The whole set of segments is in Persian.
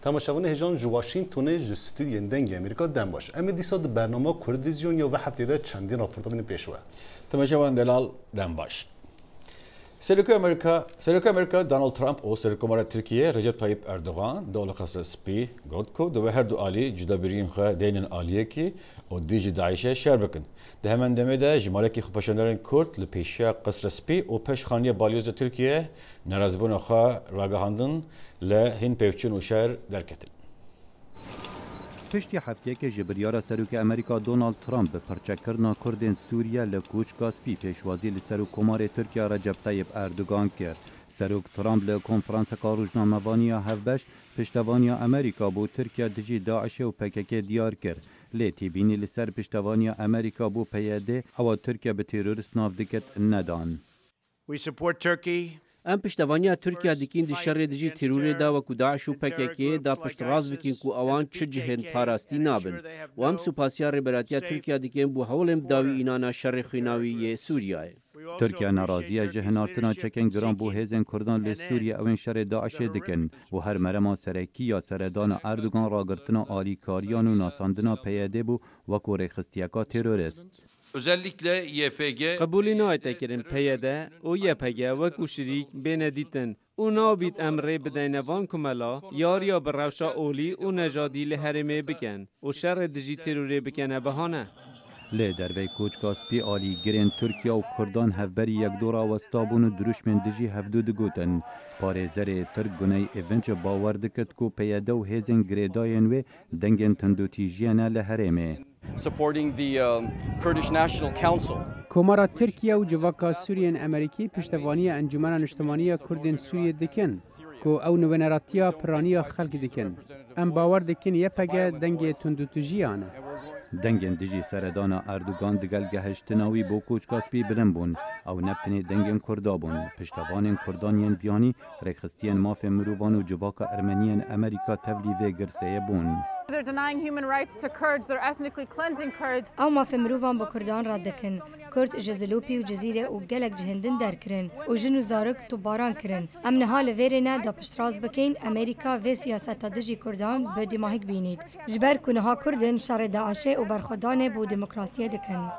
تماشاوان هجان واشنگتن استودیو دنگ امریکا دم باش اما دیسا برنامه کردویزیون یا و هفته ده چندین راپورتا بین پیشوه تماشاوان دلال دم باش سرکو امریکا دونالد ترامپ و سرکومار ترکیه رجب طیب اردوغان دولت قصر سپی گفت که دو هر دو عالی جدا بریم خا دینن عالیه کی و دیج داعش شهر بکن ده همان دمه ده جماره کی خپاشندران کرد لپیشا قصر سپی و پیش خانیه بالیوز ترکیه نرازبون خا راگهاندن لهین پیوچون و شهر درکتن پشتی هفته که جبریار سروک امریکا دونالد ترامپ به پرچکرنا کردن سوریه لکوچ کاسپی پیشوازی لسروک کمار ترکیه رجب طیب اردوغان کرد. سروک ترامپ لکنفرانس کاروجنامه‌وانی هفبش پشتوانی امریکا بو ترکیه دجی داعش و پکک دیار کرد. لیتی بینی لسر پشتوانی امریکا بو پیاده او ترکیه به تروریست ناف دکت ندان. We support Turkey. ام پشتوانیا ترکیه دیکین دی شر دیجی تیروری دا و کو داعش و پککی دا پشت راز بکین کو اوان چه جهن پاراستی نابن و ام سپاسیا ریبراتیا ترکیه دیکین بو هولم داوی اینانا شر خیناوی سوریه ترکیه ناراضیه جهن آرتنا چکن گران بو هزن کردان ل سوریه اوین شر داعش دکن و هر مرما سرکی یا سردان اردوغان راگرتنا آلیکاریان و ناساندنا پیاده بو و کو رخستیاکا تروریست. Özellikle YPG قبولی نایت کردن پیاده و YPG و کوشریک بندیتن و نابید امره بدینوان کملا یاریا بروشا اولی و نجادی لحرمه بکن و شر دجی تروری بکنه بهانه لی دروی کوچ کاسپی آلی گرین ترکیه و کردان هفبری یک دورا وستابون و دروشمن دجی هفدو دگوتن پاره زره ترک گنای ایونچ باور دکت کو پیاده و هزن گریداین و دنگن تندوتیجیانه لحرمه supporting the Kurdish National Council. کمارا ترکیه و جواکا سوریان امریکی پشتوانی انجمن اجتماعی کردن سوریه دکن کو او نوینراتیا پرانی خلق دکن ام باور دکن یپگه دنگ تندوتوجیانه دنگن دیجی سردان اردوغان دگل گهشتناوی بو کوچ کاسپی بلن بون او نبتنی دنگن کردابون پشتوان کردانین بیانی رخستین ماف مروان و جواکا ارمنیان امریکا تولیوه گرسه بون They're denying human rights to Kurds. They're ethnically cleansing Kurds. او ما في مروفان بكردان ردكن كرد جزلوبي وجزيرة وقلق جهندن دركرن وجنو زارك توباران كرن ام نهال فيرنا دا پشتراز بكين امريكا في سياسة دجي كردان بدي ماهيك بينيد جبر كنها كردن شر داعشه وبرخدان بو ديمقراسية دكن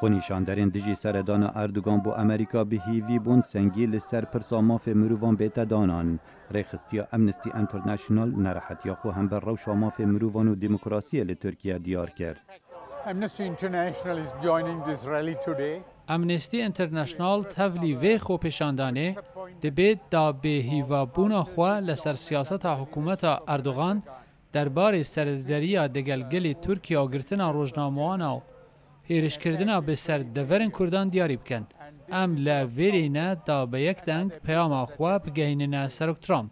خونیشاندرین دیجی سردان اردوغان بو امریکا به هیوی بون سنگی لسر پرساماف مروان بیتا دانان رخستیا امنستی انترنشنال نراحتیا خو هم بر رو شاماف مروان و دموکراسی لترکیه دیار کرد. امنستی انترنشنال تولی وی خو پیشاندانه دبید دا به هیوا بونا خوا لسر سیاست حکومت اردوغان درباره سردریا دگلگلی ترکیه و گرتنا روزنامه‌وانا هیرش کردنا به سر دورن کردان دیاری بکن ام لویرینه دا به یک دنگ پیام خوا بگهینه سرک ترامپ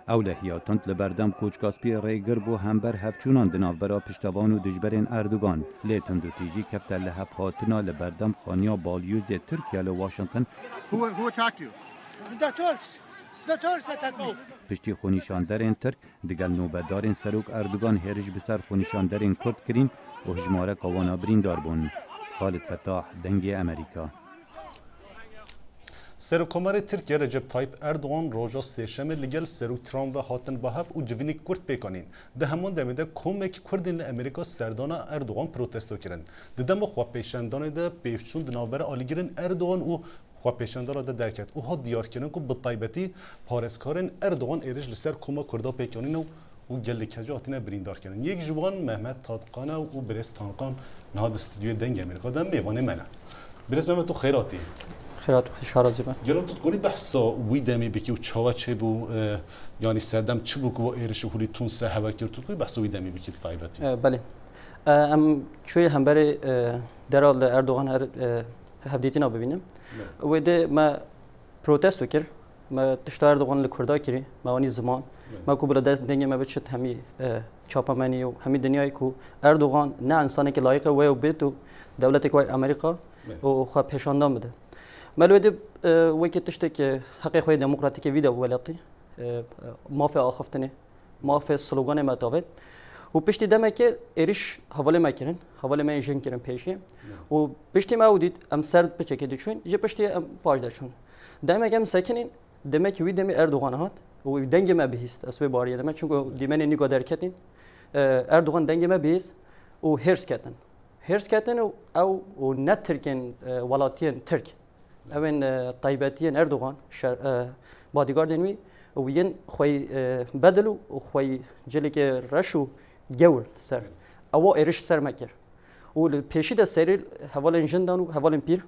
اولهیاتند لبردم کوچ کاسپی ریگر بو همبر هفچونان دناورا پشتوان و دجبرین اردوغان لیتند و تیجی کفت لحف هاتنا لبردم خانیا بالیوز ترکیه لواشنطن پشتی خونیشاندرین ترک دگل نوبدارین سروک اردوغان هرش بسر خونیشاندرین کرد کرین و هجماره کوانا بریندار بون. خالد فتاح دنگ امریکا. سرکومار ترکیه رجب طیب اردوغان روزا سهشنبه لگل سروک ترامپ و هاتن با هف و جوینی کرد پیکانین. ده همان دمیده کمک کردین امریکا سردان اردوغان پروتستو کردن. ددم خواب پیشندان ده پیفچون دناور آلیگرین اردوغان و خواب پیشندان ده درکت. او ها دیار کردن که بطایبتی پارسکارن اردوغان ایرج لسر کما کردا پیکانین و گل کجا آتینا بریندار کردن. یک جوان محمد تادقانه و برس تانقان نهاد استودیو دنگ امریکا دم میوانه منه. برس محمد تو خیراتی. خیرات شارازی من. گلو تو تقولی بحثا ویدمی بکی و چاوا چه بو یعنی سردم چه بو که ایرش خولی تون سه هوا کرد تو تقولی بحثا ویدمی بکی طایبتی. بله. ام چوی هم برای درال اردوغان هر هفدیتی نبینیم. ویده ما پروتست کرد. ما تشتار اردوغان لکردا کردی. ما آنی زمان. ما کوبلا دست دنیا ما بچت همی چاپمانی و همی دنیایی کو اردوغان نه انسانی که لایق و بیت و دولتی که امریکا و خواه پیشاندام بده. مالوده وقتی تشته که حقیقی خواه دموکراتیک ویده ولاتی مافی آخفتنه مافی سلوگان متوافق و پشتی دم که ایرش حواله میکنن حواله می جنگ کردن پیشی و پشتی ما ودید ام سرد بچه که دیشون یه پشتی ام پاش داشون دم که ام سکنین دم که ویده می اردوغان هات و دنگ ما بهیست اسوی باریه دم چون دیمن نیگو درکتین اردوغان دنگ ما بهیست و هرس کتن او نترکن ولاتین ترک اوین طایباتین اردوغان بادیگاردن وی و ین خوی بدلو و خوی جلی که رشو جول سر او ایرش سر مکر و پیشی ده سری حوالن جندان و حوالن پیر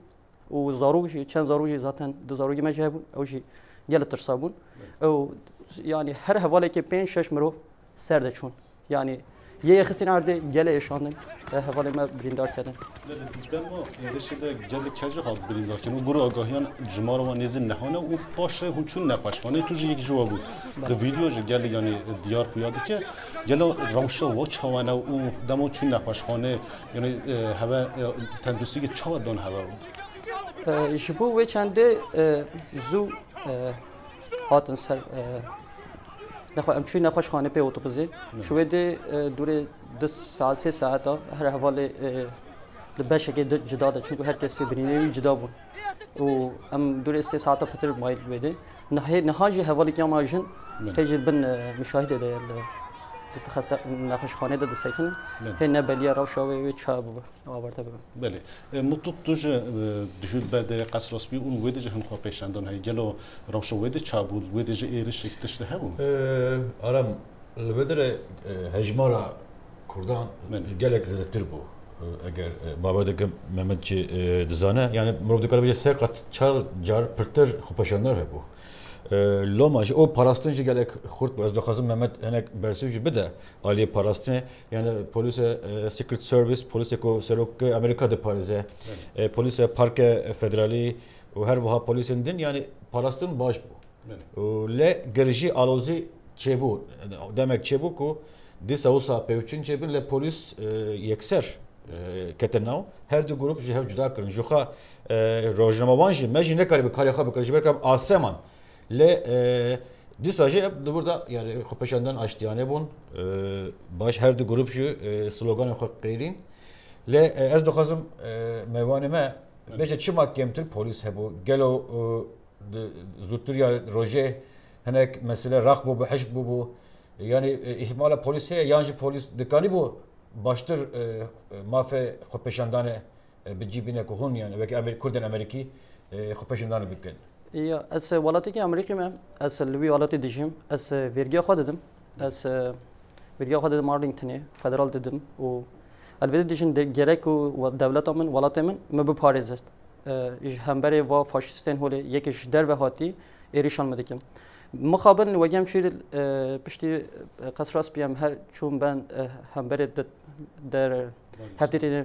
و زاروجی چند زاروجی ذاتن دو زاروجی مجه بود اوجی گل ترسابون او یعنی هر حواله که 5-6 مرو سرده چون یعنی یه خستین آرده گل ایشاندن حواله ما بریندار کردن. دما ایرش ده گل کجا خواهد بریندار کردن و برو آگاهیان جمار و نیز نهانه و باشه هون چون نخوشخانه توش یک جواب بود. ده ویدیو گل یعنی دیار خویاده که گل روشه و چوانه و دما چون نخوشخانه یعنی هوا تندرستی که چهار دان هوا بود. جبو و چنده زو هاتن سر نخواه امچوی نخواهش خانه پی اوتوبوزی شوی ده دوره 2 ساعت 3 ساعت هر حواله بشه که جدا ده چون هر کسی برینوی جدا بود و ام دوره 3 ساعت پتر مایل بیده نهاجی حواله که اماجن تیجی بن مشاهده ده دست خسته نخواهش خانه ده سکن هی نبلیا رو شوی و چا بود آورده بود. بله مطلوب توش دهود بعد قصر رسمی اون ویدی جهان خواه پیشندان هایی جلو روش ویدی چا بود ویدی جه ایرش اکتشته هم. آرام البته هجمارا کردان گلک زدتر بود. اگر بابا دکه محمد چی دزانه یعنی مرد کار بیش سه قط 4 جار پرتر خوب پیشندار هبو. لاماش او پاراستنجی گلک خورد از دخازم محمد هنگ برسیج بده عالی پاراستن یعنی پلیس سیکرت سرویس پلیس کو سروک امریکا ده پاریزه پلیس پارک فدرالی و هر وها پلیسین دین یعنی پاراستن باش بو و ل گرجی آلوزی چه بو demek چه بو کو دی سوسا پیوچین چه بین ل پلیس یکسر کتناو هر دو گروپ جه جدا کردن جوخا روزنامه‌وانجی مجی نکاری به کاری خواب کاری برکم آسمان ل دیساجی burada yani خوپشاندن آشتیانه بون باش هر دو گروپ جو سلوگان خو غیرین ل از دخازم موانه ما بچه چی محکمتر پلیس هبو گلو زودتر یا روزه هناك مسئله رقب و حشب بو yani ihmal polis هي yanjı polis dikani bu baştır mafe خوپشاندن بجيبينه كهون يعني وك كردن امريكي خوپشاندن بكن یا از ولاتی که امریکا من از لوی ولاتی دیجیم از ورگیا خود دادم از ورگیا خود دادم آرلینگتونه فدرال دادم و البته دیجیم گرک و دولت من ولات من مبه پاریز است همبره و فاشیستین هولی یکیش در و هاتی ایریشان مدکم مخابن وجم شیر پشتی قصراس بیام هر چون من همبره در هفتیتین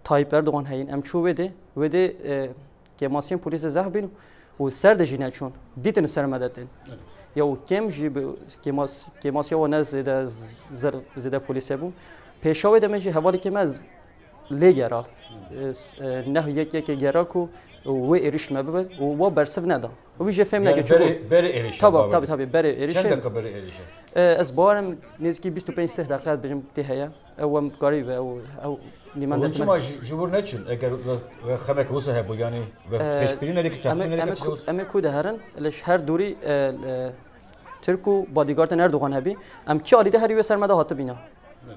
تایپ اردوغان هین ام چو وده که ماسین پلیس زهبین و سرد جینه چون دیتن سرمدتن یا کم جیب که ماسیا و نز زده پلیس بود پیشاوی دمجی حوالی که مز لیگرال نه یک گرا کو و ایریش مبود و برسف ندا و ویژه فهم نگه چون بره ایریش طبعا بره ایریش چند دقیقه بره ایریش از بارم نزدیکی 25 دقیقه بجم تهیا او قریبه او نیمان دست من جبور نچون اگر خمک وسه هبو یعنی پیش بینی ندی که تخمین ندی که اما کود هرن لش هر دوری ترکو بادیگارد اردوغان هبی ام کی آلیده هری و سرمده هات بینا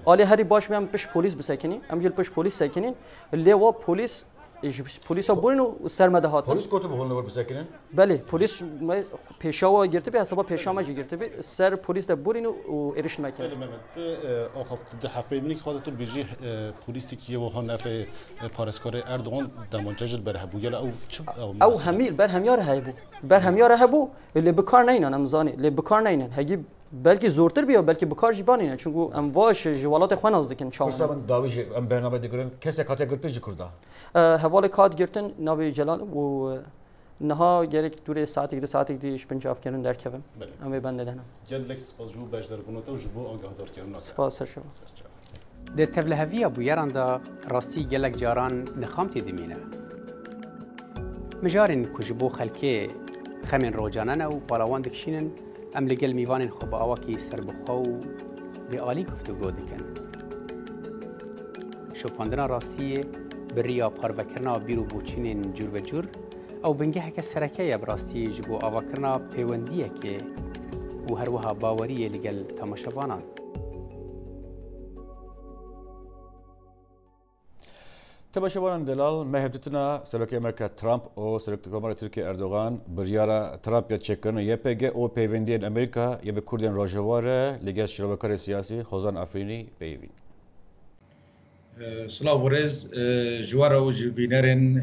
آلی هری باش میام پیش پلیس بسکنی ام جل پیش پلیس سکنین لیوا پلیس ها برین و سرمده هات پلیس کوتو بهون نور بسکنین بله پلیس پیشاوا گرفته بی حسابا پیشاما جی گرفته بی سر پلیس ده برین و ایرش میکنه بله محمد آخفت ده هفت بیدنی که خودتون بیجی پلیسی که و هان نفع پارسکار اردوغان دمانجل بره بوگل او همیل بر همیاره هبو لی بکار نینن امزانی لی بکار نینن هگی بلکه زورتر بیا بلکه بکار جیبانی نه چون امواش جوالات خوان از دکن چاون مثلا داویج ام برنامه دیگرن کسی کاته گرفته چی کرده حواله کات گرفتن ناوی جلال و نها گرک دوره ساعتی 2 ساعتی دیش پنجاب کردن در کبم ام بنده دهنم جلک سپاس جو بجدر بنوته و جبو آگاه دار کردن سپاس شما د تبلهوی ابو یران دا راستی گلک جاران نخامتی دمینه مجارن کجبو خلکه خمن روجانن و بالاوان دکشینن ام لگل میوان خوب آواکی سربخو به عالی گفتگو دکن شوپاندنا راستی بریا پاروکرنا بیرو بوچین جور و جور او بنگه که سرکه براستی جبو آواکرنا پیوندیه که و هەروەها باوەریە لەگەل تەماشەوانان. تماشاوان دلال مهبتنا سرک امریکا ترامپ و سرک کمر ترکیه اردوغان بریارا ترامپ یا چکن یپگ او پیوندی امریکا یا به کردن راجواره لگر شرکت سیاسی خوزان افرینی پیوین. سلام ورز جوارا و جبینرن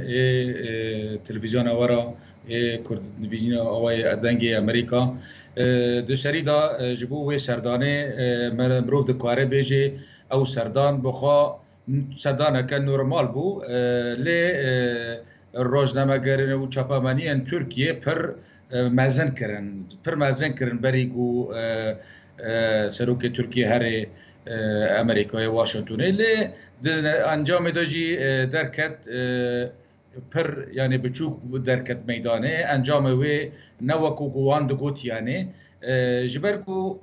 تلویزیون آورا کرد تلویزیون آوای دنگ امریکا دشتری دا جبو و سردانه مروف دکاره بیجی او سردان بخوا سردانه که نورمال بو لی روزنامه‌گران و چاپمانی ترکیه پر مزن کرن بریگو سروک ترکیه هر امریکای واشنطنی لی انجام داجی درکت پر یعنی بچوک درکت میدانه انجام وی نوکو گوان دگوت یعنی جبرکو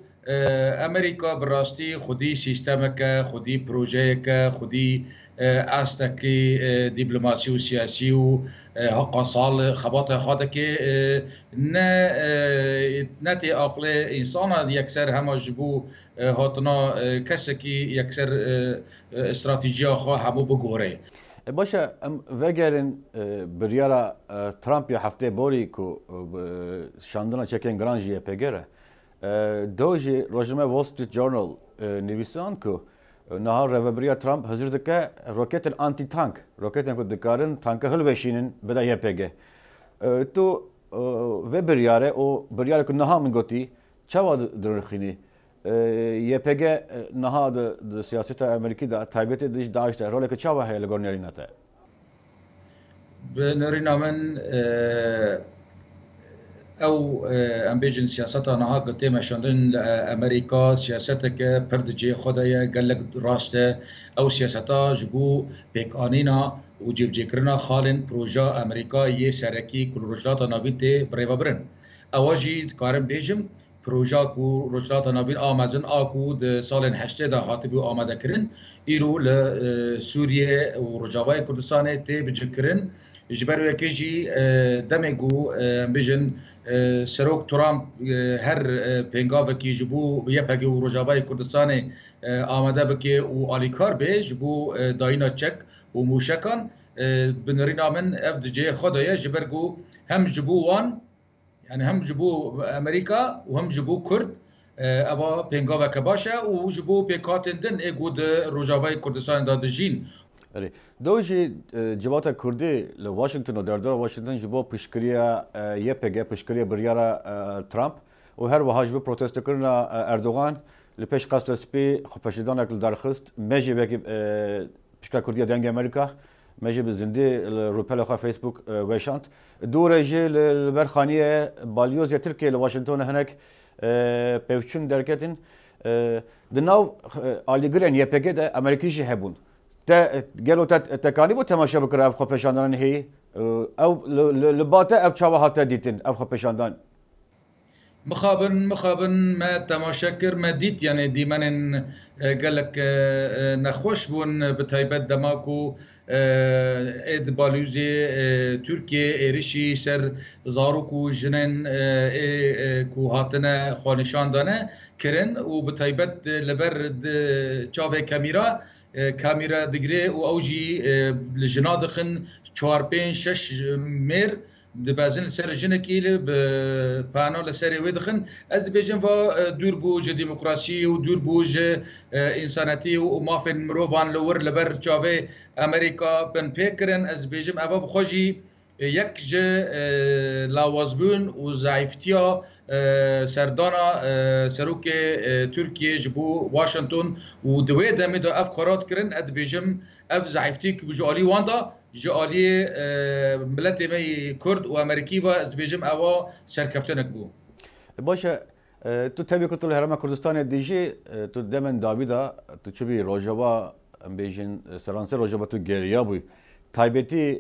امریکا براستی خودی سیستم که خودی پروژه که خودی استکی دیپلماسی و سیاسی و حق سال خبات خاطر که نه تی عقل انسان یکسر همه جبو هاتنا کسی که یکسر استراتژی آخا همو بگوره. باشه وگرن بریارا ترامپ یا هفته باری که شاندنا چکن گرانجیه پگره دوجی روزنامه وال استریت جورنال نویسان که نهار رهبری ترامپ حاضر دکه روکت آنتی تانک روکت که دکارن تانک هل بشینن بده یپگه تو و بریاره او بریاره که نها من گویی چه واد درخینی یپگه نها د سیاست امریکی دا تایبت دیش داشته روله که چه واه لگورنیاری نته بنرینامن او ام بیجن سیاست آنها گته مشاندن امریکا سیاست که پردجی خدای گلگ راسته او سیاست جبو پیکانینا و جیب جکرنا خالن پروژه امریکا یه سرکی کل رجلات ناویت بریوا برن اواجی کارم بیجم پروژه کو رجلات ناویت آمازن آکو د سال 80 دا هاتبو آماده کرن ایرو لسوریه و رجاوای کردستان تی بجکرن جبر وکیجی دمگو بیجن سروک ترامپ هر پنگاو کی جبو یپگی و رجاوای کردستان آماده بکی و آلیکار به جبو داینا چک و موشکان بنرینامن اف جه خدای جبرگو هم جبو وان یعنی هم جبو امریکا و هم جبو کرد ابا پنگاو که باشه و جبو پیکاتندن اگود رجاوای کردستان دادجین دوجی جوات کردی ل واشنطن و دردار واشنطن جبو پشکریا یپگه پشکریا بریارا ترامپ و هر وهاج به پروتست کردن اردوغان لپیش قصد سپی خپشیدان اکل درخست مجی بکی پشکر کردیا دنگ امریکا مجی به زنده روپل خو فیسبوک وشانت دوره جی لبرخانیه بالیوز یا ترکیه ل واشنطن هناك پیوچون درکتین دناو آلیگرن یپگه ده امریکیشی هبون گلو تکانی بود تماشا بکره اب خوب پیشاندان هی او لباته اب چاوه هاته دیتین اب خوب پیشاندان مخابن ما تماشا کر ما دیت یعنی دیمن گلک نخوش بون بتایبت دماکو اد بالوزی ترکیه ایریشی سر زاروکو جنن کو هاتنه خوانشان دانه کرن و بتایبت لبر چاوه کامیرا کامیرا دگری و اوجی لجنادخن 4-5-6 میر دبازن سر جنکیل به پانال سر ویدخن از بیجن و دور بوج دموکراسی و دور بوج انسانیتی و مافن مروان لور لبر چاوه امریکا بن پیکرن از بیجن اواب خوشی یک ج لاوازبون و ضعیفتیا سردانا سروک ترکیه جبو واشنطن و دوی دمی دا اف قرارات کرن اد بیجم اف ضعیفتی که بجالی واندا جالی ملت می کرد و امریکی و از بیجم اوا سرکفتنک بو باشه تو تبی که تو هرم کردستان دیجی تو دمن داویدا تو چوبی روجوا بیجن سرانسه روجوا تو گریا بوی تایبتی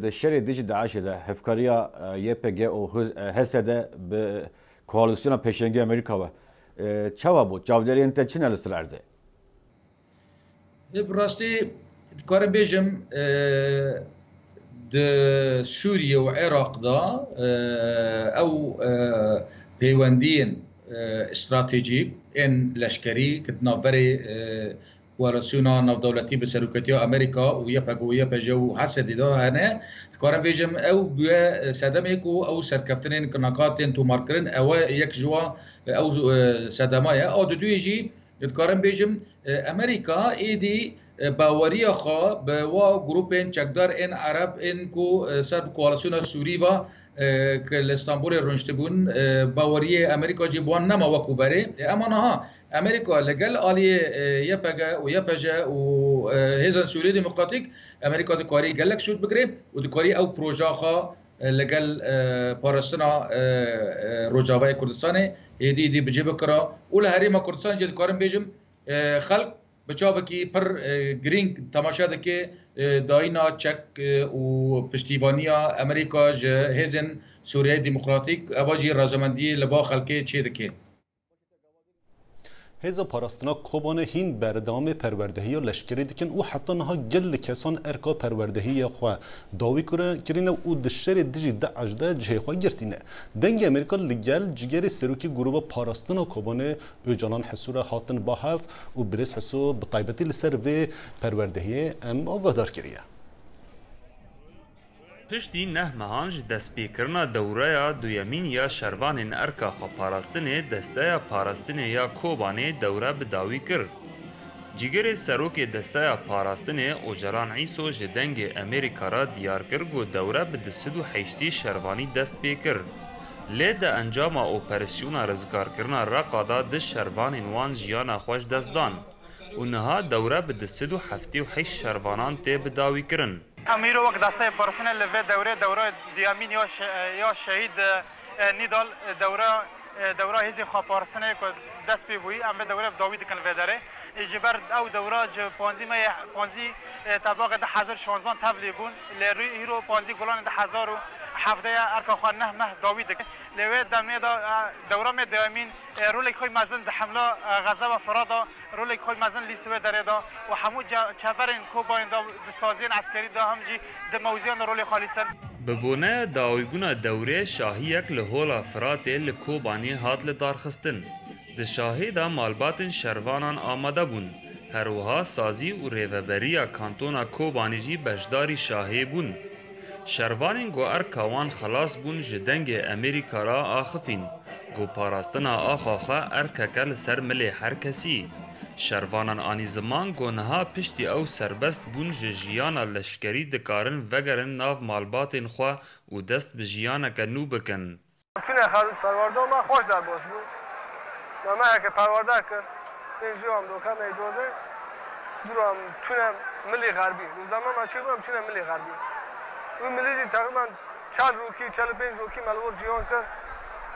د شری دیجی داعش ده هفکاریا یپگ او حسده به koalisyona peşengi Amerika ve çava bu çavderiyen te Çin elstrardı. براستی کارم بیجم د سوریه و عراق دا او پیوندین استراتیجیک این لشکری که نافبری کوالاسیونا ناف دولتی به سروکتی امریکا و یه پجو حس دیده هنه کارم بیجم او بیا صدمه کو او سرکفتنین کناکاتین تو مارکرین او یک جوا او صدمه او دویجی کارم بیجم امریکا ایدی باوری خا به و گروپین چکدار این عرب این کو سر کوالاسیونا سوری و که استانبول رنشتبون باوری امریکا جیبوان نما وکو بره اما نه امریکا لگل آلیه یپجا و هزن سوری دموکراتیک امریکا دکاری گلک شد بگره و دکاری او پروژه خا لگل پارستنا روجاوای کردستانه ایدی بجیب کرا اول هریما کردستان جد کارم بیجم خلق بچابکی پر گرینگ تماشا دکه داینا چک و پشتیبانیا امریکا هزن سوریه دموکراتیک اواجی رازمندی لبا خلقه چه دکه هزا پاراستنا کوبان هین بردام پروردهی و لشکری دکن او حتی نها گل کسان ارکا پروردهی خوا داوی کرینه او دشتر دیجی دعجده جه خوا گرتینه دنگ امریکا لگل جگر سروکی گروه پاراستنا کوبان اوجانان حسور حاطن باهف و برس حسو بطایبتی لسر و پروردهی ام آگاهدار کریه پشتی نه مهانج دست پیکرنا دوره دویمین یا شروان ارکا خو پاراستنه دسته پاراستنه یا کوبانه دوره بداوی کر. جگر سروک دسته پاراستنه اوجران عیسو جدنگ امریکا را دیار کر گو دوره بدسدو حیشتی شروانی دست پیکر. لید انجام اپراسیون رزگار کرنا را قادا ده شروان وان جیانا خوش دستدان. اونها دوره بدسدو هفتی و حیش شروانان تی بداوی کرن. امیرو وقت دسته پرسنل لوی دوره دیامین یا شهید نیدال دوره هزی خواه پرسنل که دست پی بویی ام به دوره داوید کن وی داره جبر او دوره پانزی طباق 1016 تبلی بون لیروی هیرو پانزی گلان 1017 ارکا خواه نه مه داوید کن لیوی دمه دوره می دیامین رولی خوی مزن ده حمله غزه و فرادا رولی خوی مزن لیست وی داره دا و همو چفرین کوباین دا سازین عسکری دا همجی ده موزیان رولی خالیسن ببونه داویبونا دوره شاهی یک لحولا فرات لکوبانی هات لدارخستن ده شاهی دا مالبات شروانان آماده بون هروها سازی و ریوبریا کانتونا کوبانی جی بجداری شاهی بون شروانین گو ارکاوان خلاص بون جدنگ امریکا را آخفین گو پاراستنا آخاخا ارککل سر ملی هر کسی شروانان آنی زمان گو نها پشتی او سربست بون جیانا لشکری دکارن وگرن ناو مالباتین خوا و دست به جیانا کنو بکن چونه خروش پرورده ما خوش در باش بود ما که پرورده که اینجا هم دوکان اجازه دورم چونه ملی غربی روزنامه ما چی بودم چونه ملی غربی اون ملی جی تقریبا 4 روکی 45 روکی ملوز جیان کرد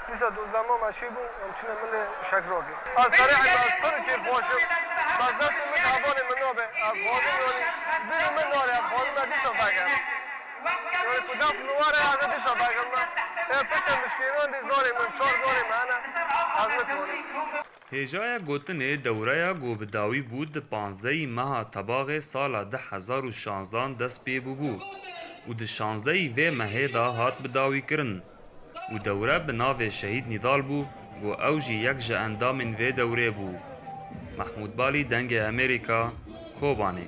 دیسا روزنامه ما چی بود هم چونه ملی شکراکی از طریق از ترکی خوشم از دست من حوال من نابه از خواهد یعنی زیر من داره از خواهد من دیسا بگم یعنی کداف نواره از دیسا بگم پشت مشکلان دی زاری من 4 زاری من از مکنی هجای گوتن دوره گو بداوی بود 15 ماه طباق سال 2016 دست پی بو و ده 16 و ماه دا هات بداوی کرن و دوره بناو شهید نیدال بو گو اوجی یک جه اندامن و دوره بو محمود بالی دنگ امریکا کوبانه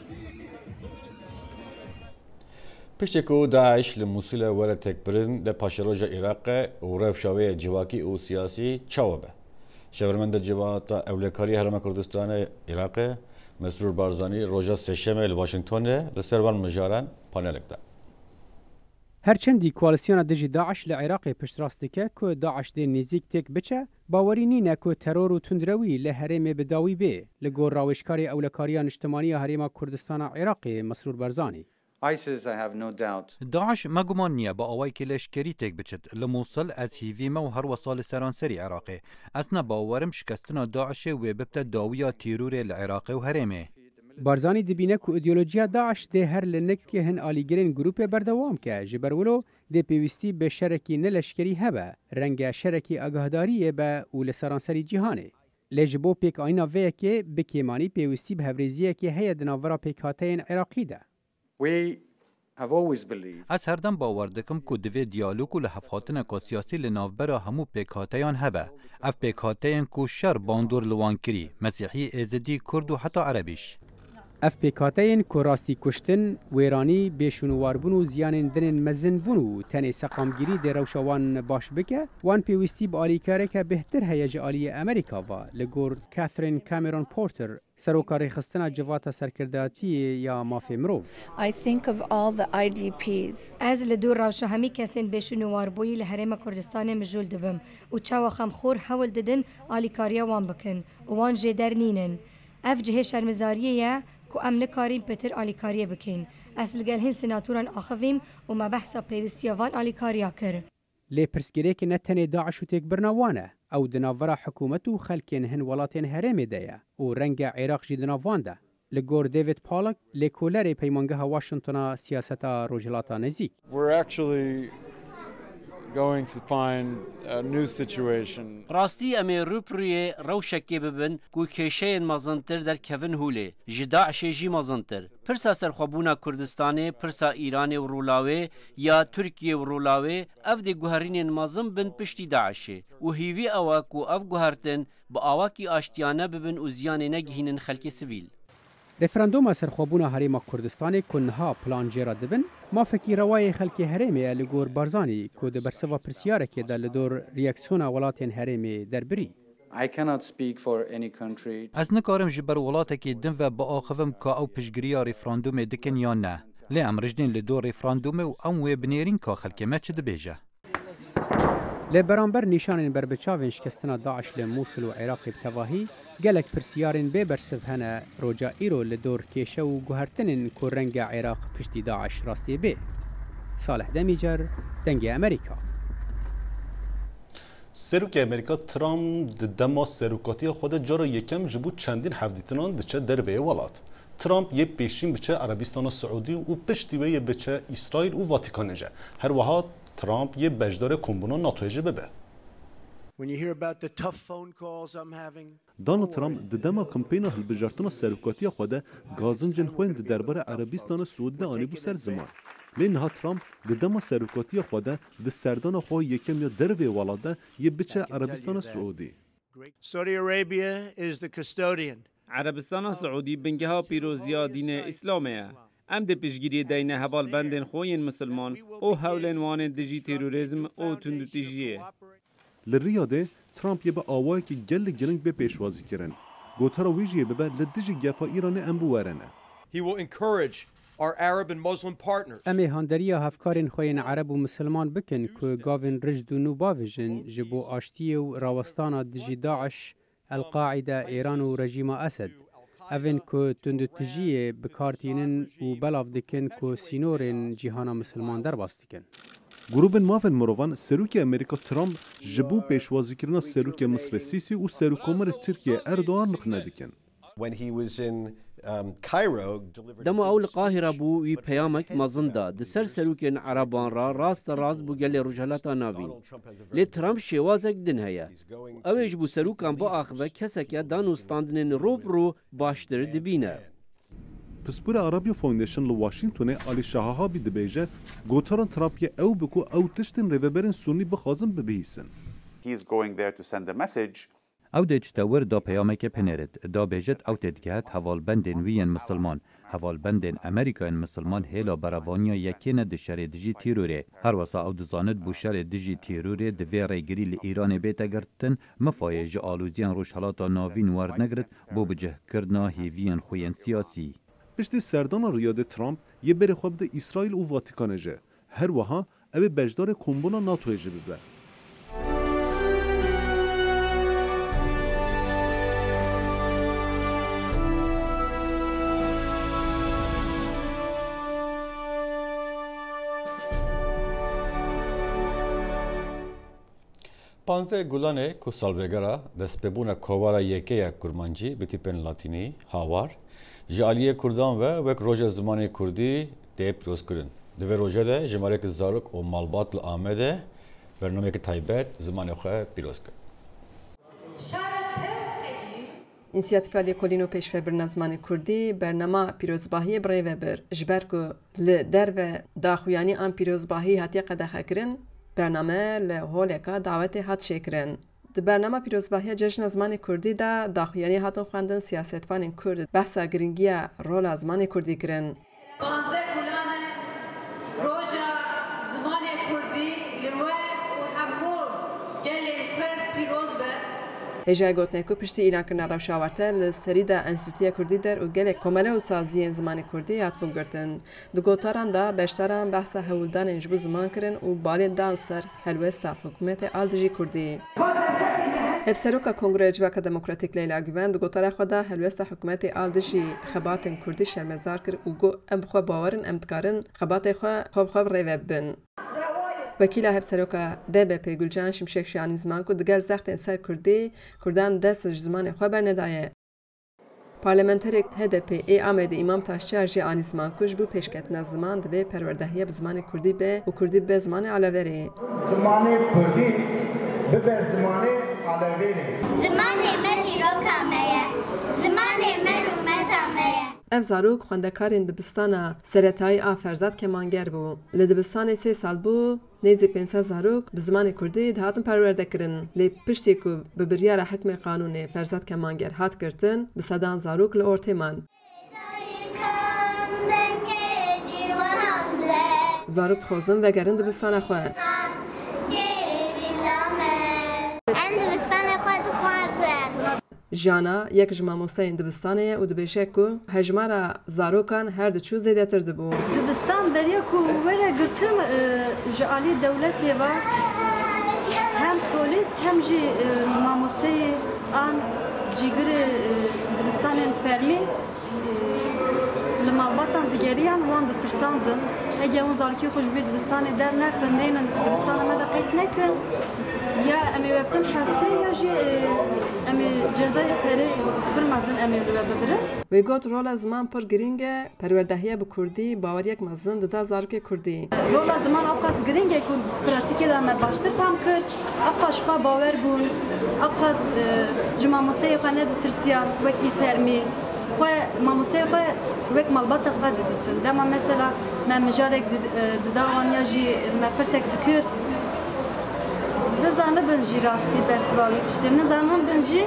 پشتکو داعش لموصل ولا تکبرن ده پاشروج عراق و رفشاوی جواکی و سیاسی چاوبه شورمند جوات اولکاری هرم کردستان عراق مسرور بارزانی روژا سشمه لواشنگتن لسروان مجارن پانلک ده هرچندی کوالسیون دژی داعش لعراق پشت راستکه که داعش ده نزیک تک بچه باوری نینه که ترور و تندروی لحرم بداوی به لگور راوشکاری اولکاریان اجتماعی هرم کردستان عراق مسرور بارزانی داعش مگمان نیه با آوائی که لشکری تک بچد لموصل از هیوی ما و هر وصال سرانسری عراقه اسنا باورم شکستنا داعش و ببتا داویا تیرور العراق و هرمه بارزانی دبینه که ایدئولوژیا داعش ده هر لنک که هن آلیگرین گروپ بردوام که جبرولو ده پیوستی به شرکی نلشکری هبه رنگ شرکی آگاهداریه به اول سرانسری جهانه لجبو پیک آینا وی که بکیمانی پیوستی به هفریزیه که هی دناورا پیکاتین عراقی ده از هردم باور دکم که دوی دیالوگ و لحفاتن که سیاسی لنافبرا همو پیکاتیان هبه. اف پیکاتیان که شر باندور لوان کری، مسیحی ازدی کرد و حتی عربیش. اف پیکاتین که راستی کشتن، ویرانی، بیشونواربون و زیان دنن مزن بون و تنی سقامگیری در روشوان باش بکه، وان پیوستی با آلیکاره که بهتر هیج آلی امریکا و لگور کاترین کامرون پورتر سروکاری خستنا جوات سرکرداتی یا مافی مروف. I think of all the IDPs. از لدور روشو همی کسین بیشونواربوی لحرم کردستان مجول دبم و چاو خمخور حول ددن آلیکاریا وان بکن و وان جدر نینن. اف جهه شرمزاریه که ام نکاریم پتر آلیکاریه بکن. اصل گل هن سناتوران آخویم و ما بحثا پیوستیاوان آلیکاریا کر. لی پرسگیره که نتنی داعش و تک برناوانه او دناورا حکومت و خلکین هن ولاتین هرمی دایه و رنگ عراق جی دناوانده. لگور دیوید پالک لیکولر پیمانگه واشنطن سیاستا روجلاتا نزیک. going to find a new situation. راستی امی روپریه روشکی ببن کو کشه مازنتر در کوین هوله جدا شجی مازنتر پرسا سرخوابونا کردستان پرسا ایران و رولاوه یا ترکیه و رولاوه اف دی گوهرین مازن بن پشتی داعشه و هیوی اوا کو اف گوهرتن با اواکی آشتیانه ببن و زیان نگهینن خلک سویل. رفراندوم سرخوابونا هریما کردستان کنها پلان جرا دبن ما فکی روای خلکی هریمی لگور بارزانی که ده برسوا پرسیاره که در لدور ریاکسیونا ولاتین هریمی در بری. از نکارم جبر ولاته که دن و با آخوم که او پشگریا رفراندوم دکن یا نه. لی امرجدین لدور رفراندوم و اموی بنیرین که خلکی ما چه دبیجه. لی برانبر نشانین بربچاوین شکستنا داعش لموصل و عراق بتواهی گلک پرسیارین بی برسف هنه روجا ایرو لدور کشه و گوهرتنین که رنگ عراق پشتی داعش راستی بی. صالح دمیجر دنگ امریکا. سروک امریکا ترامپ دما سروکاتی خود جارا یکم جبو چندین هفدیتنان دچه در وی ولات. ترامپ یه پیشین بچه عربستان سعودی و پشتی وی بچه اسرائیل و واتیکانجه. هر وها ترامپ یه بجدار کمبونا ناتویجه ببه. دونالد ترامپ دما کمپینا هلبجارتنا سروکاتی خود گازنجن خوین دربار عربستان سعودی آنی بو سر زمان. لینها ترامپ دما سروکاتی خود د سردان خو یکم یا در وی ولاده یه بچه عربستان سعودی. عربستان سعودی بنگها پیروزیا دین اسلامیه. ام د پیشگیری دین حوال بندن خوین مسلمان او حولن وان دجی تروریسم او تندوتیجیه. لریاده ترامپ یه با آوایی که گل گلنگ به پیشوازی کرن. گوتارا ویجیه به لدیجی گفا ایران امبوارنه. امی هاندریا هفکارین خوین عرب و مسلمان بکن که گاوین رجد و نوباویجن جبو آشتی و راوستانا دجی داعش القاعده ایران و رژیم اسد. اوین که تندوتیجیه بکارتینن و بلاف دکن که سینورین جیهانا مسلمان در باستکن. گروه مافن مروان سروک امریکا ترامپ جبو پیشوازی کردن سروک مصر سیسی و سروکومر ترکیه اردوغان نخنه دیکن. دمو اول قاهره بو وی پیامک مازندا د سروکن عربان را راست بو گل رجالتا ناوین. لی ترامپ شوازک دن هيا. اویج بو سروکان با اخوه کسکه دانوستاندنن رو باشتر دبینه. پسپور عربی فاوندیشن لو واشنطن علی شاها بی دبیجه گوتاران ترامپ یه او بکو او تشتن ریوبرن سونی بخوازم ببیسن. او دجتاور دا پیامک پنرد دا بیجت او تدگهت حوال بندن وین مسلمان حوال بندن امریکا مسلمان هیلا براوانیا یکین دشار دجی تیروره هر واسا او دزاند بوشار دجی تیروره دوی ریگری لإیران بیتا گرتن مفایج آلوزیان روشحالاتا ناوین ورد نگرد بو بجه کردنا هیوین خوین سیاسی. پشتی سردان ریاض ترامپ یه بره خواب ده اسرائیل و واتیکانجه هر وها اوه بجدار کمبونا ناتویجه ببه. پانزده گلانه که سالبگرا دست ببونه کوارا یکی یک کرمانجی به تیپن لاتینی هاوار جالیه کردان و وک روژه زمانی کردی ده پیروز کردن. دوی روژه ده جمعه که زارک و مالبات آمده برنامه که تایبت زمانی خواه پیروز کرد. İnisiyatîfa Lêkolîn û Pêşvebirina Zimanê Kurdî bernama pîrozbahiyê bi rê vebir ji ber ku li derve daxuyanî an pîrozbahî hatiye qedexekirin, bername li holeka dawetê hat şêkirin. Di bernama pîrozbahiya Cejna Zimanê Kurdî de daxuyanî hatin xwendin siyasetvanên Kurd behsa giringiya rola zimanê Kurdî kirin. 15 Gulan Roja Zimanê Kurdî li we û hemû gelên Kurd pîroz be. Hêjaya gotinê ku piştî îlankirina rewşawarte li serî de Enstitûya Kurdî der û gelek komele û saziyên zimanê Kurdî hatibûn girtin. Di gotaran da beşdaran behsa hewildanên ji bo ziman kirin û balên dan ser helwesta hikûmetê Aldijî Kurdî. Hevseroka Kongreya Civaka Demokratîk Leyla Güven di gotara xwe de helwesta hikûmetê Aldijî xebatên Kurdî şermezar kir û got em bi xwe bawerin em dikarin xebatê xwe xwe bi rê ve bibin. Wekîla Hevseroka DBP Gulcan Şimşekşiyanî ziman ku digel zextên ser Kurdî, Kurdan dest ji zimanê xwe bernedaye. Parlamenterek HDP ê Amedê İmam Taşçıar jî anî ziman ku ji bo pêşketina ziman divê perwerdehiya bi zimanê Kurdî be û Kurdî bibe zimanê alaverê. Zimanê Kurdî bibe zimanê alaverê. Zimanê me dîroka me ye. Zimanê me rûmeta me ye. Ev zarok xwendekarên dibistana seretayî a Ferzat Kemanger bû. Li dibistanê 3 sal bû, nêzî 500 zarok bi zimanê Kurdî dihatin perwerdekirin. Lê piştî ku bi biryara hikmê qanûnê Ferzat Kemanger hat girtin, bi sedan zarok li ortê man. Zarok dixwazin vegerin dibistana xwe. Em dibistana xwe dixwazin. Jana yek ji mamosteyên dibistanê ye û dibêje ku hejmara zarokan her diçû zêdetir dibû. Dibistan beriye ku were girtin ji alî dewletê ve hem polîs hem jî mamosteyê an cîgirê dibistanên fermî li malbatan digeriyan wan ditirsandin. Ege hûn zarokê xwe ji vê dibistanê dernexin, neynin dibistana me de qeyt nekin, ya em ê webkin hepsê ya jî em ê cezayê perê bilmezin em ê li we bibirin. Wê got rola ziman pir giring e, perwerdehiya bi Kurdî baweriyek mezin dida zarokê Kurdî. Rola ziman avqas giring e ku pratikê de me baştir fam kir, avqas ji xwe bawer bûn, avqas ji mamosteyê xwe neditirsiyan wekî fermî. Xwe mamosteyê xwe wek malbata xwe didîtin. Dema mesela me mijarek dida wan ya jî me pirsek dikir. Nizanibin jî rastî bersiva wê tiştê, nizanibin jî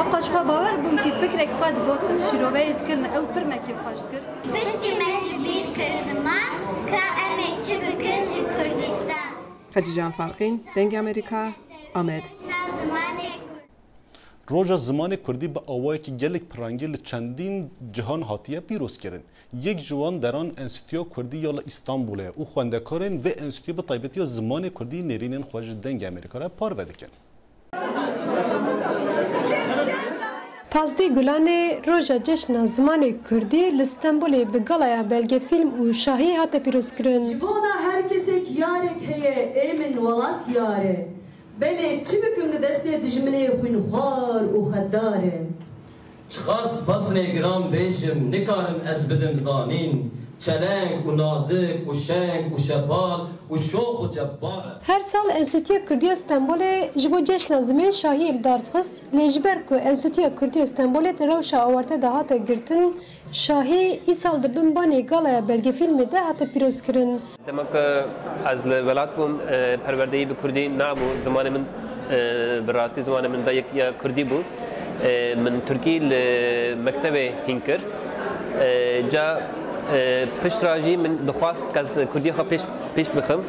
avqa ji xwe bawer bûn kî fikrek xwe digotin şîroveyê dikirin ew pir mekî xweş dikir. Piştî me ji bîr kir ziman ka em ê çi bikin ji Kurdistan. Xecican Farqîn, Dengê Amerîka, Amed. Roja zimanê Kurdî bi awayekî gelek pirangî li çendîn cihan hatiye pîrozkirin. Yek ji wan deran Enstitûya Kurdî ya li İstanbulê û xwendekarên vê enstitûyê bi taybetiya zimanê Kurdî nêrînên xwe ji Dengê Amerîka re parve dikin. Tazdê Gulanê roja cejna zimanê Kurdî li Stenbolê bi galaya belgefîlm û şahî hate pîrozkirin. Bona herkesek yarek heye emin welat yare. Belê çi bikim di destê dijminê xwînxwar û xeddare. Çixas pasnê giran bêjim nikarim ez bidim zanîn. Çeleng û nazik û şeng û şepal û şox û cebbar. Her sal Enstitûya Kurdiya Stenbolê ji bo cejna zimên şahî ildarxist, lê ji ber ku Enstitûya Kurdiya Stenbolê di rewşa awarte de hate girtin, şahî îsal di bin banê galaya belgefîlmê de hate pîrozkirin. Demek ez li welat bûm perwerdeyî bi Kurdî nabû zimanê min bi rastî zimanê min de ya Kurdî bû. Min Tirkî li mektebê hîn kir. Ca piştra jî min dixwast ez Kurdî xwe pêş bixim.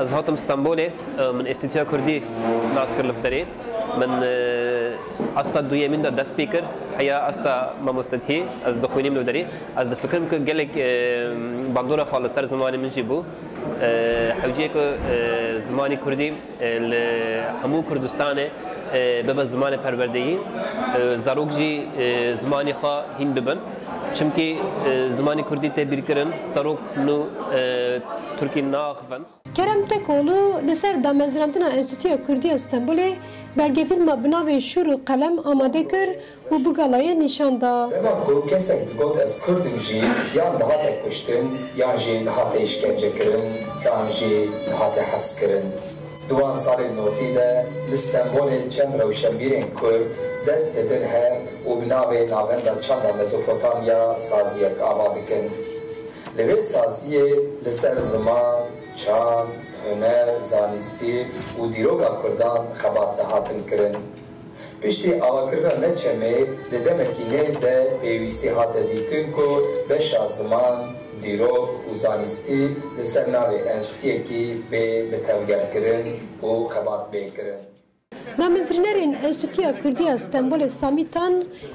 Ez hatim Stenbolê min Enstitûya Kurdî nas kir li derê. Min asta duyemîn de dest pê kir. Heya asta mamostetiyê ez dixwînim li derê. Ez difikirim ku gelek bandora xwe li ser zimanê min jî bû. Hewciyê ku zimanê Kurdî li hemû Kurdistanê bibe zimanê perwerdeyî. Zarok jî zimanê xwe hîn bibin. Çimkî zimanê Kurdî tê bîrkirin, zarok nû Tirkî naxivin. Kerem Tekoğlu li ser damezrantina Enstitûya Kurdiya Stenbolê belgefîlma bi navê Şûr û Qelem amade kir û bi galayê nîşan da. Dema ku kesek digot ez Kurdim jî yan dihate kuştin, yan jî dihate işkence kirin, yan jî dihate hevs kirin. Duwan salên notî de li Stenbolê çend rewşenbîrên Kurd دست دن هر و بناوی ناوندا چند مزوپوتامیا سازیک آبادکن. لوی سازیه لسر زمان، چند، هنر، زانستی و دیروگا کردان خبات دهاتن کرن. پشتی آواکرنا نچمه ددمکی نیزده پیوستی هات دیتن که بشا زمان دیروگ و زانستی لسر ناوی انسوتیه کی به بتوگر کرن و خبات بین کرن. نامزرینرین انستیتویا کردی استانبول سامیتان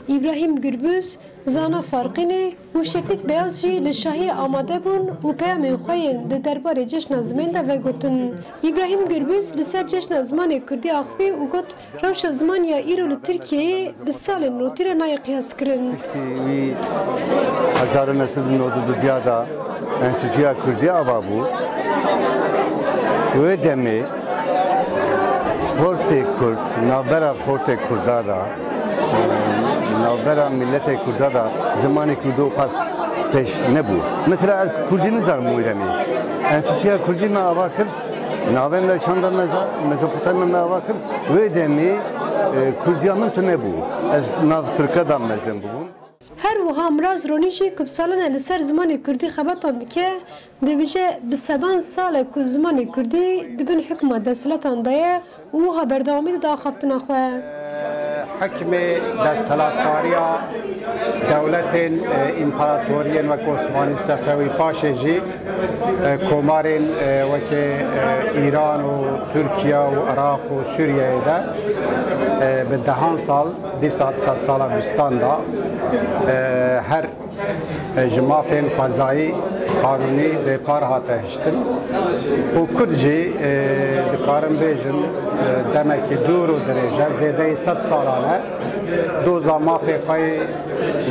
ابراهیم گربوز زانا فارقینه و شفیق بیاز جی لشاهی آماده بون و پیام خوین ده درباره جشن زمان ده و گوتن. ابراهیم گربوز لسر جشن زمان کردی آخوی و گوت روش زمان یا ایرو لترکیه به سال نوتیر نای قیاس کرن. وی 1992 دا انستیتویا کردی آبا بود و دمی خورت کرد، نابرا خورت کردارا، نابرا ملت کردارا زمانی کردو پس پیش نبود. مثلا از کردی نزار مویرمی. انستیتویا کردی ما آوا کرد، ناوند چندان مزوپوتامیا ما آوا کرد. و دمی کردی من تو نبود. از ناو ترکیه دام مزن بود. هر و همراز رونیشی که سالن لسر زمان کردی خبرتان که دبیشه به صدان سال که زمان کردی دبن حکم دستلاتان دایه و ها بردامی دا خفتنا خواه. حکم دستلاتکاریا دولت امپراتوریین و عثمانی صفوی پاشه جی کمارین وک ایران و ترکیه و عراق و سوریه ده به دهان سال 20 سال بستان دا هر جمافین فضایی قانونی به پار هاته هشتن و کدجی دکارم بیجن دمکی دور و درجه زیده 100 سالانه دوزا مافی پای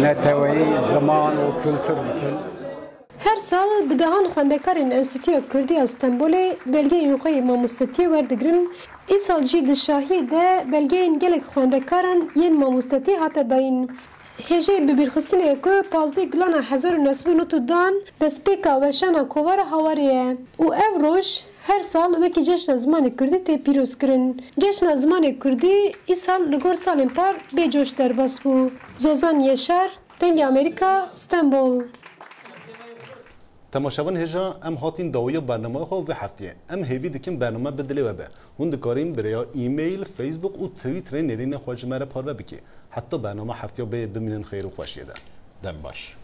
نتوی زمان و کلتور بکن. هر سال به دهان خواندکارین انستیتویا کردی استانبول بلگه این خوی ماموستتی وردگرن. این سال جید شاهی ده بلگه این گلک خواندکارن ین ماموستتی حتی داین. هجه ببیرخستنه که 15 گلان 1909 دان دستپیکا و شانا کوار هاواریه و او روش هر سال وکی جشن زمان کردی تی پیروز کرن. جشن زمان کردی ای سال لگور سالین پار بی جوشتر بس بو. زوزان یشار، تنگ امریکا، استانبول. تماشاوان هجا ام هاتین داوی برنامه خو و هفتیه ام هیوی دکیم برنامه بدلی و به هون دکاریم برای ایمیل فیسبوک و توییتر نرین خواجمره پار و بکی حتی برنامه هفتیه به بمینن خیر و خوشیه ده دم باش